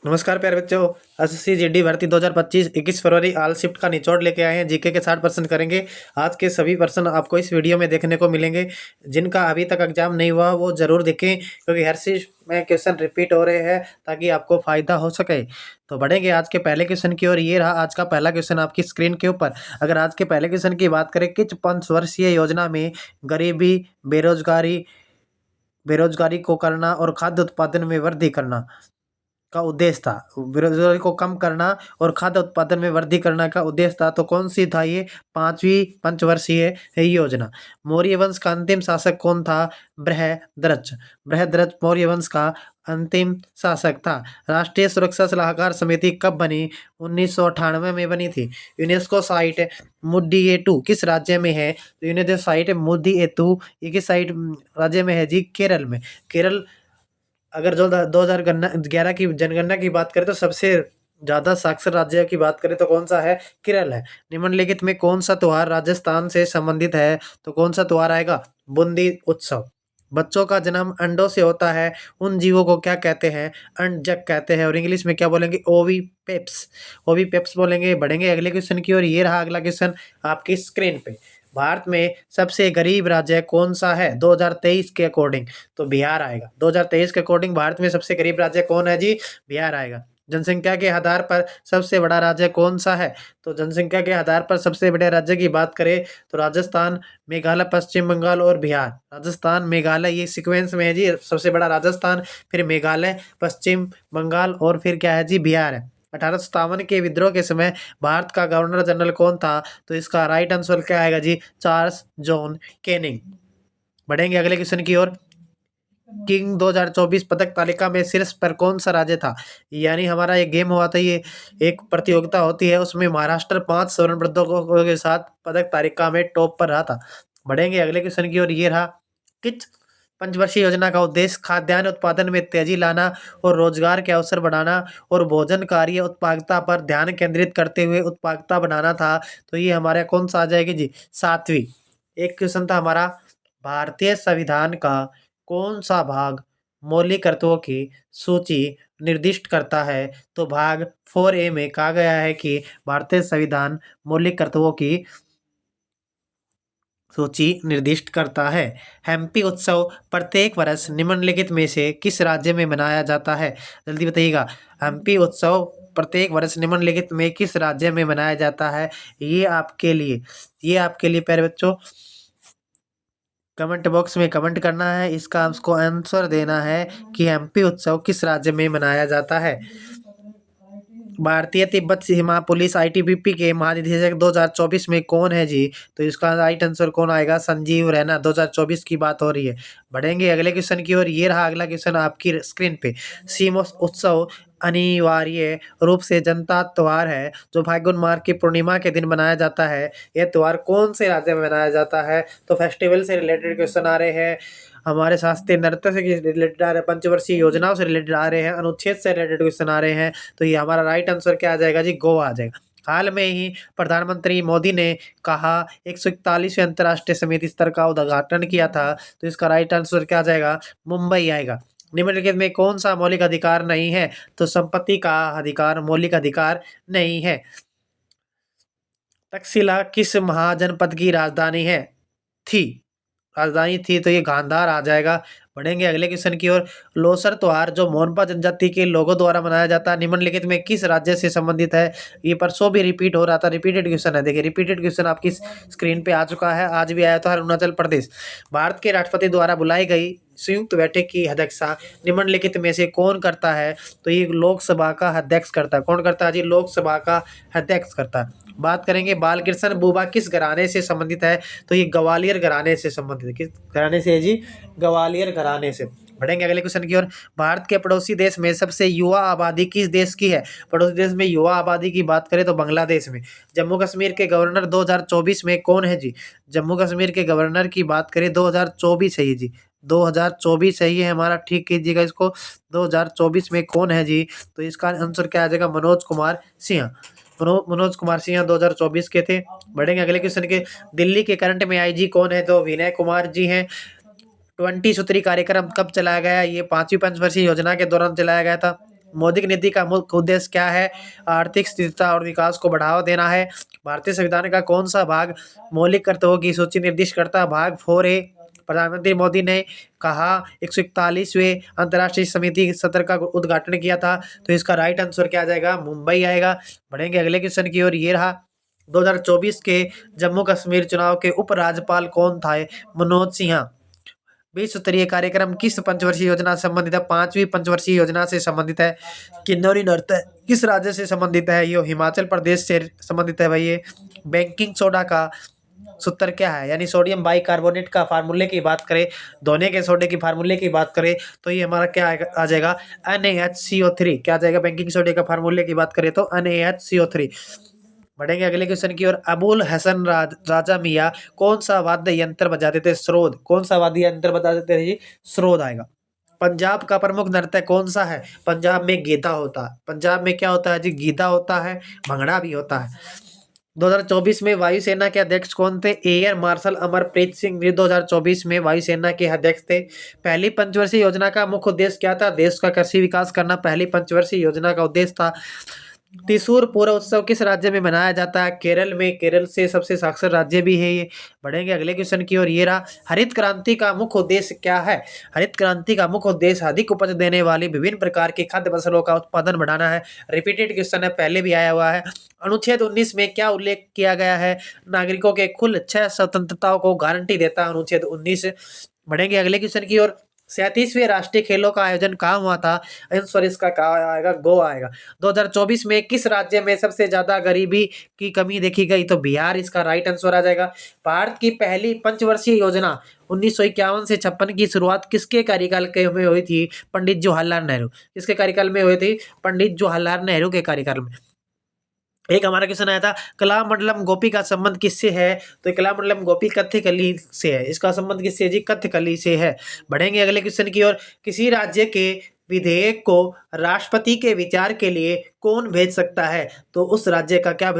नमस्कार प्यारे बच्चों। एसएससी जीडी भर्ती 2025 21 फरवरी ऑल शिफ्ट का निचोड़ लेके आए हैं। जीके के 60% करेंगे। आज के सभी प्रश्न आपको इस वीडियो में देखने को मिलेंगे। जिनका अभी तक एग्जाम नहीं हुआ वो जरूर देखें, क्योंकि हर चीज में क्वेश्चन रिपीट हो रहे हैं ताकि आपको फायदा हो सके। तो बढ़ेंगे आज के पहले क्वेश्चन की ओर। ये रहा आज का पहला क्वेश्चन आपकी स्क्रीन के ऊपर। अगर आज के पहले क्वेश्चन की बात करें, किस पंचवर्षीय योजना में गरीबी, बेरोजगारी बेरोजगारी को करना और खाद्य उत्पादन में वृद्धि करना का उद्देश्य था। बेरोजगारी को कम करना और खाद्य उत्पादन में वृद्धि करने का उद्देश्य था। तो कौन सी था ये पांचवी पंचवर्षीय योजना? मौर्य वंश का अंतिम शासक कौन था? बृहद्रथ। बृहद्रथ मौर्य वंश का अंतिम शासक था। राष्ट्रीय सुरक्षा सलाहकार समिति कब बनी? 1998 में बनी थी। यूनेस्को साइट मुड्डिएटू किस राज्य में है? तो यूनेस्को साइट मुड्डिएटू ये किस साइट राज्य में है जी? केरल में। केरल अगर जो 2011 की जनगणना की बात करें तो सबसे ज्यादा साक्षर राज्य की बात करें तो कौन सा है? केरल है। निम्नलिखित में कौन सा त्योहार राजस्थान से संबंधित है? तो कौन सा त्योहार आएगा? बूंदी उत्सव। बच्चों का जन्म अंडों से होता है, उन जीवों को क्या कहते हैं? अंडजक कहते हैं। और इंग्लिश में क्या बोलेंगे? ओवी पेप्स। ओवी पेप्स बोलेंगे। बढ़ेंगे अगले क्वेश्चन की ओर। ये रहा अगला क्वेश्चन आपकी स्क्रीन पे। भारत में सबसे गरीब राज्य कौन सा है 2023 के अकॉर्डिंग? तो बिहार आएगा। 2023 के अकॉर्डिंग भारत में सबसे गरीब राज्य कौन है जी? बिहार आएगा। जनसंख्या के आधार पर सबसे बड़ा राज्य कौन सा है? तो जनसंख्या के आधार पर सबसे बड़े राज्य की बात करें तो राजस्थान, मेघालय, पश्चिम बंगाल और बिहार। राजस्थान, मेघालय ये सीक्वेंस में है जी। सबसे बड़ा राजस्थान, फिर मेघालय, पश्चिम बंगाल और फिर क्या है जी? बिहार है। 1857 के विद्रोह के समय भारत का गवर्नर जनरल कौन था? तो इसका राइट आंसर क्या आएगा जी? Charles John Canning. बढ़ेंगे अगले क्वेश्चन की ओर। किंग 2024 पदक तालिका में शीर्ष पर कौन सा राज्य था? यानी हमारा ये गेम हुआ था, ये एक प्रतियोगिता होती है, उसमें महाराष्ट्र 5 स्वर्ण पदकों के साथ पदक तालिका में टॉप पर रहा था। बढ़ेंगे अगले क्वेश्चन की ओर। ये रहा, किस पंचवर्षीय योजना का उद्देश्य खाद्यान्न उत्पादन में तेजी लाना और रोजगार के अवसर बढ़ाना और भोजन कार्य उत्पादकता पर ध्यान केंद्रित करते हुए उत्पादकता बनाना था? तो ये हमारे कौन सा आ जाएगी जी? सातवीं। एक क्वेश्चन था हमारा, भारतीय संविधान का कौन सा भाग मौलिक तत्वों की सूची निर्दिष्ट करता है? तो भाग 4A में कहा गया है कि भारतीय संविधान मौलिक तत्वों की सूची निर्दिष्ट करता है। हम्पी उत्सव प्रत्येक वर्ष निम्नलिखित में से किस राज्य में मनाया जाता है? जल्दी बताइएगा। हम्पी उत्सव प्रत्येक वर्ष निम्नलिखित में किस राज्य में मनाया जाता है? ये आपके लिए प्यारे बच्चों कमेंट बॉक्स में कमेंट करना है। इसका आपको आंसर देना है कि एमपी उत्सव किस राज्य में मनाया जाता है। भारतीय तिब्बत सीमा पुलिस आईटीबीपी के महानिदेशक 2024 में कौन है जी? तो इसका राइट आंसर कौन आएगा? संजीव रैना। 2024 की बात हो रही है। बढ़ेंगे अगले क्वेश्चन की ओर। ये रहा अगला क्वेश्चन आपकी स्क्रीन पे। सीमोस उत्सव अनिवार्य रूप से जनता त्योहार है जो फाल्गुन माह की पूर्णिमा के दिन मनाया जाता है। यह त्योहार कौन से राज्य में मनाया जाता है? तो फेस्टिवल से रिलेटेड क्वेश्चन आ रहे हैं, हमारे शास्त्रीय नृत्य से रिलेटेड आ रहे हैं, पंचवर्षीय योजनाओं से रिलेटेड आ रहे हैं, अनुच्छेद से रिलेटेड क्वेश्चन आ रहे हैं। तो ये हमारा राइट आंसर क्या आ जाएगा जी? गोवा आ जाएगा। हाल में ही प्रधानमंत्री मोदी ने कहा 141वें अंतर्राष्ट्रीय समिति स्तर का उद्घाटन किया था। तो इसका राइट आंसर क्या आ जाएगा? मुंबई आएगा। निम्नलिखित में कौन सा मौलिक अधिकार नहीं है? तो संपत्ति का अधिकार मौलिक अधिकार नहीं है। तक्षशिला किस महाजनपद की राजधानी है? थी राजधानी थी, तो ये गांधार आ जाएगा। बढ़ेंगे अगले क्वेश्चन की ओर। लोसर त्योहार जो मोनपा जनजाति के लोगों द्वारा मनाया जाता है निम्नलिखित में किस राज्य से संबंधित है? ये परसों भी रिपीट हो रहा था, रिपीटेड क्वेश्चन है। देखिए रिपीटेड क्वेश्चन आपकी स्क्रीन पे आ चुका है, आज भी आया था। अरुणाचल प्रदेश। भारत के राष्ट्रपति द्वारा बुलाई गई संयुक्त बैठक की अध्यक्षता निम्नलिखित में से कौन करता है? तो ये लोकसभा का अध्यक्ष करता है। कौन करता है जी? लोकसभा का अध्यक्ष करता है। बात करेंगे बालकृष्ण बुबा किस घराने से संबंधित है? तो ये ग्वालियर घराने से संबंधित है। किस घराने से है जी? ग्वालियर घराने से। बढ़ेंगे अगले क्वेश्चन की ओर। भारत के पड़ोसी देश में सबसे युवा आबादी किस देश की है? पड़ोसी देश में युवा आबादी की बात करें तो बांग्लादेश में। जम्मू कश्मीर के गवर्नर 2024 में कौन है जी? जम्मू कश्मीर के गवर्नर की बात करें 2024 है ये जी। 2024 है ये हमारा, ठीक कीजिएगा इसको। 2024 में कौन है जी? तो इसका आंसर क्या आ जाएगा? मनोज कुमार सिंह। मनोज कुमार सिंह 2024 के थे। बढ़ेंगे अगले क्वेश्चन के। दिल्ली के करंट में आईजी कौन है? तो विनय कुमार जी हैं। 20 सूत्री कार्यक्रम कब चलाया गया? ये 5वीं पंचवर्षीय योजना के दौरान चलाया गया था। मोदी की नीति का मुख्य उद्देश्य क्या है? आर्थिक स्थिरता और विकास को बढ़ावा देना है। भारतीय संविधान का कौन सा भाग मौलिक कर्तव्यों की सूची निर्दिष्ट करता है? भाग 4A। प्रधानमंत्री मोदी ने कहा 141वें अंतर्राष्ट्रीय समिति सत्र का उद्घाटन किया था, तो इसका राइट आंसर क्या आ जाएगा? मुंबई आएगा। बढ़ेंगे अगले क्वेश्चन की ओर। ये रहा 2024 के जम्मू कश्मीर चुनाव के उपराज्यपाल कौन था? मनोज सिन्हा। विश्व स्तरीय कार्यक्रम किस पंचवर्षीय योजना से संबंधित है? 5वीं पंचवर्षीय योजना से संबंधित है। किन्नौरी नृत्य किस राज्य से संबंधित है? ये हिमाचल प्रदेश से संबंधित है भाई। ये बेकिंग सोडा का सूत्र क्या है? यानी सोडियम बाइकार्बोनेट का फार्मूले की बात करें, धोने के सोडे की फार्मूले की बात करें, तो ये हमारा क्या आ जाएगा? NaHCO3। क्या आ जाएगा? बेकिंग सोडे का फार्मूले की बात करें तो NaHCO3। बढ़ेंगे अगले क्वेश्चन की ओर। अबुल हसन राजा मियाँ कौन सा वाद्य यंत्र बजाते थे? सरोद। कौन सा वाद्य यंत्र बजाते थे जी? सरोद आएगा। पंजाब का प्रमुख नृत्य कौन सा है? पंजाब में गीता होता है। पंजाब में क्या होता है जी? गीता होता है, भंगड़ा भी होता है। 2024 में वायुसेना के अध्यक्ष कौन थे? एयर मार्शल अमरप्रीत सिंह 2024 में वायुसेना के अध्यक्ष थे। पहली पंचवर्षीय योजना का मुख्य उद्देश्य क्या था? देश का कृषि विकास करना पहली पंचवर्षीय योजना का उद्देश्य था। त्रिशूर पूरा उत्सव किस राज्य में मनाया जाता है? केरल में। केरल से सबसे साक्षर राज्य भी है ये। बढ़ेंगे अगले क्वेश्चन की ओर। ये रहा हरित क्रांति का मुख्य उद्देश्य क्या है? हरित क्रांति का मुख्य उद्देश्य अधिक उपज देने वाली विभिन्न प्रकार की खाद्य फसलों का उत्पादन बढ़ाना है। रिपीटेड क्वेश्चन है, पहले भी आया हुआ है। अनुच्छेद 19 में क्या उल्लेख किया गया है? नागरिकों के कुल 6 स्वतंत्रताओं को गारंटी देता है अनुच्छेद 19। बढ़ेंगे अगले क्वेश्चन की ओर। 37वें राष्ट्रीय खेलों का आयोजन कहाँ हुआ था? आंसर इसका कहाँ आएगा? गोवा आएगा। 2024 में किस राज्य में सबसे ज्यादा गरीबी की कमी देखी गई? तो बिहार इसका राइट आंसर आ जाएगा। भारत की पहली पंचवर्षीय योजना 1951 से 56 की शुरुआत किसके कार्यकाल के में हुई थी? पंडित जवाहरलाल नेहरू। किसके कार्यकाल में हुई थी? पंडित जवाहरलाल नेहरू के कार्यकाल में। एक हमारा क्वेश्चन आया था कलामंडलम गोपी का संबंध किससे है? तो कलामंडलम गोपी कथकली से है। इसका संबंध किससे जी? कथकली से है। बढ़ेंगे अगले क्वेश्चन की ओर। किसी राज्य के विधेयक को राष्ट्रपति के विचार के लिए कौन भेज सकता है? तो उस राज्य का क्या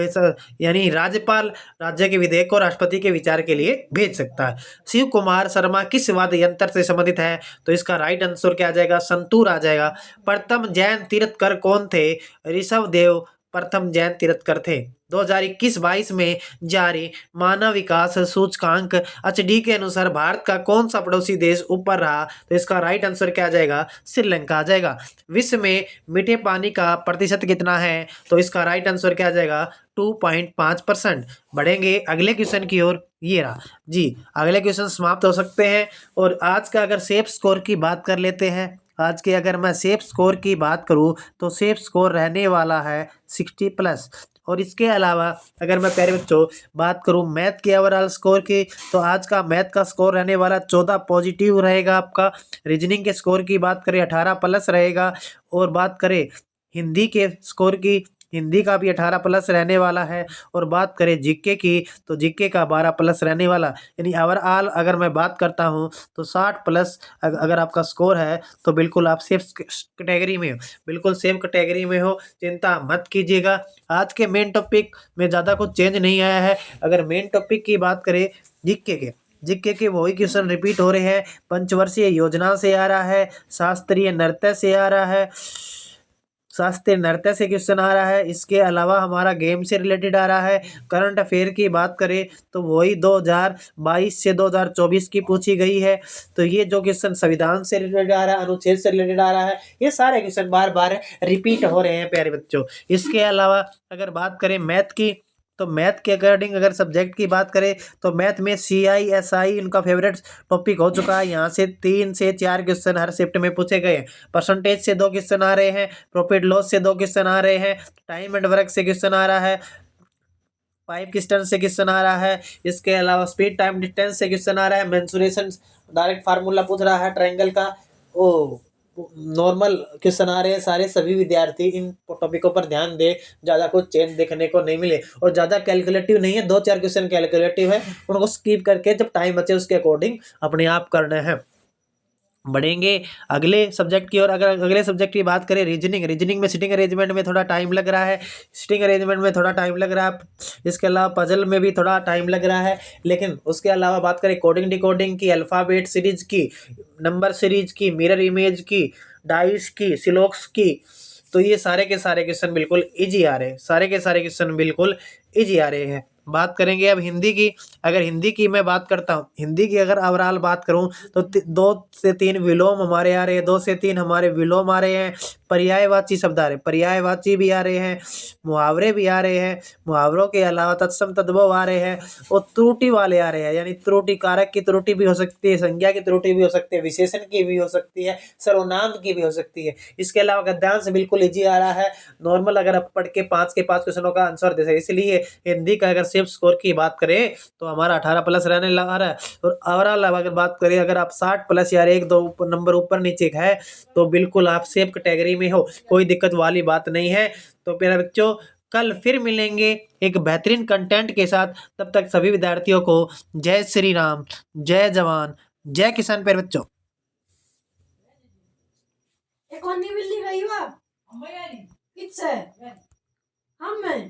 यानी राज्यपाल राज्य के विधेयक को राष्ट्रपति के विचार के लिए भेज सकता है। शिव कुमार शर्मा किस वाद्य यंत्र से संबंधित है? तो इसका राइट आंसर क्या आ जाएगा? संतूर आ जाएगा। प्रथम जैन तीर्थकर कौन थे? ऋषभ देव प्रथम जैन तीर्थकर थे। 2021-22 में जारी मानव विकास सूचकांक HD के अनुसार भारत का कौन सा पड़ोसी देश ऊपर रहा? तो इसका राइट आंसर क्या आ जाएगा? श्रीलंका आ जाएगा। विश्व में मीठे पानी का प्रतिशत कितना है? तो इसका राइट आंसर क्या आ जाएगा? 2.5%। बढ़ेंगे अगले क्वेश्चन की ओर। ये रहा जी, अगले क्वेश्चन समाप्त हो सकते हैं। और आज का अगर सेफ स्कोर की बात कर लेते हैं। आज के अगर मैं सेफ स्कोर की बात करूं तो सेफ स्कोर रहने वाला है 60+। और इसके अलावा अगर मैं प्यारे बच्चों बात करूं मैथ के ओवरऑल स्कोर की, तो आज का मैथ का स्कोर रहने वाला 14 पॉजिटिव रहेगा आपका। रीजनिंग के स्कोर की बात करें 18+ रहेगा। और बात करें हिंदी के स्कोर की, हिंदी का भी 18+ रहने वाला है। और बात करें जीके की तो जीके का 12+ रहने वाला। यानी ओवरऑल अगर मैं बात करता हूं तो 60+ अगर आपका स्कोर है तो बिल्कुल आप सेफ कैटेगरी में हो, बिल्कुल सेम कैटेगरी में हो, चिंता मत कीजिएगा। आज के मेन टॉपिक में ज़्यादा कुछ चेंज नहीं आया है। अगर मेन टॉपिक की बात करें जीके के वही क्वेश्चन रिपीट हो रहे हैं। पंचवर्षीय योजना से आ रहा है, शास्त्रीय नृत्य से आ रहा है, शास्त्रीय नृत्य से क्वेश्चन आ रहा है। इसके अलावा हमारा गेम से रिलेटेड आ रहा है। करंट अफेयर की बात करें तो वही 2022 से 2024 की पूछी गई है। तो ये जो क्वेश्चन संविधान से रिलेटेड आ रहा है, अनुच्छेद से रिलेटेड आ रहा है, ये सारे क्वेश्चन बार बार रिपीट हो रहे हैं प्यारे बच्चों। इसके अलावा अगर बात करें मैथ की, तो मैथ के अकॉर्डिंग अगर सब्जेक्ट की बात करें तो मैथ में CI SI इनका फेवरेट टॉपिक हो चुका है। यहाँ से 3 से 4 क्वेश्चन हर शिफ्ट में पूछे गए हैं। परसेंटेज से 2 क्वेश्चन आ रहे हैं, प्रॉफिट लॉस से 2 क्वेश्चन आ रहे हैं, टाइम एंड वर्क से क्वेश्चन आ रहा है, पाइप डिस्टेंस से क्वेश्चन आ रहा है। इसके अलावा स्पीड टाइम डिस्टेंस से क्वेश्चन आ रहा है। मेंसुरेशन डायरेक्ट फार्मूला पूछ रहा है ट्रायंगल का। ओ नॉर्मल क्वेश्चन आ रहे हैं सारे। सभी विद्यार्थी इन टॉपिकों पर ध्यान दे, ज़्यादा कुछ चेंज देखने को नहीं मिले। और ज़्यादा कैलकुलेटिव नहीं है, 2-4 क्वेश्चन कैलकुलेटिव है, उनको स्किप करके जब टाइम बचे उसके अकॉर्डिंग अपने आप करने हैं। बढ़ेंगे अगले सब्जेक्ट की ओर। अगर अगले सब्जेक्ट की बात करें रीजनिंग में सिटिंग अरेंजमेंट में थोड़ा टाइम लग रहा है, सिटिंग अरेंजमेंट में थोड़ा टाइम लग रहा है। इसके अलावा पजल में भी थोड़ा टाइम लग रहा है। लेकिन उसके अलावा बात करें कोडिंग डिकोडिंग की, अल्फ़ाबेट सीरीज की, नंबर सीरीज की, मिरर इमेज की, डाइस की, सिलोक्स की, तो ये सारे के सारे क्वेश्चन बिल्कुल इजी आ रहे हैं, सारे के सारे क्वेश्चन बिल्कुल इजी आ रहे हैं। बात करेंगे अब हिंदी की। अगर हिंदी की मैं बात करता हूँ, हिंदी की अगर ओवरऑल बात करूँ तो 2 से 3 विलोम हमारे आ रहे हैं, 2 से 3 हमारे विलोम आ रहे हैं, पर्यायवाची शब्द आ रहे हैं, पर्यायवाची भी आ रहे हैं, मुहावरे भी आ रहे हैं, मुहावरों के अलावा तत्सम तद्भव आ रहे हैं और त्रुटि वाले आ रहे हैं, यानी त्रुटि कारक की त्रुटि भी हो सकती है, संज्ञा की त्रुटि भी हो सकती है, विशेषण की भी हो सकती है, सर्वनाम की भी हो सकती है। इसके अलावा गद्यांश बिल्कुल ईजी आ रहा है, नॉर्मल अगर आप पढ़ के 5 के 5 क्वेश्चनों का आंसर दे सकते। इसलिए हिंदी का अगर सिर्फ स्कोर की बात करें तो हमारा 18 प्लस रहने लगा रहा है। और ओवरऑल अगर बात करें, अगर आप 60 प्लस या 1-2 नंबर ऊपर नीचे है तो बिल्कुल आप सेफ कैटेगरी में हो, कोई दिक्कत वाली बात नहीं है। तो मेरे बच्चों, कल फिर मिलेंगे एक बेहतरीन कंटेंट के साथ। तब तक सभी विद्यार्थियों को जय श्री राम, जय जवान, जय किसान। प्यारे बच्चों, एक और बिल्ली गई हुआ किससे हम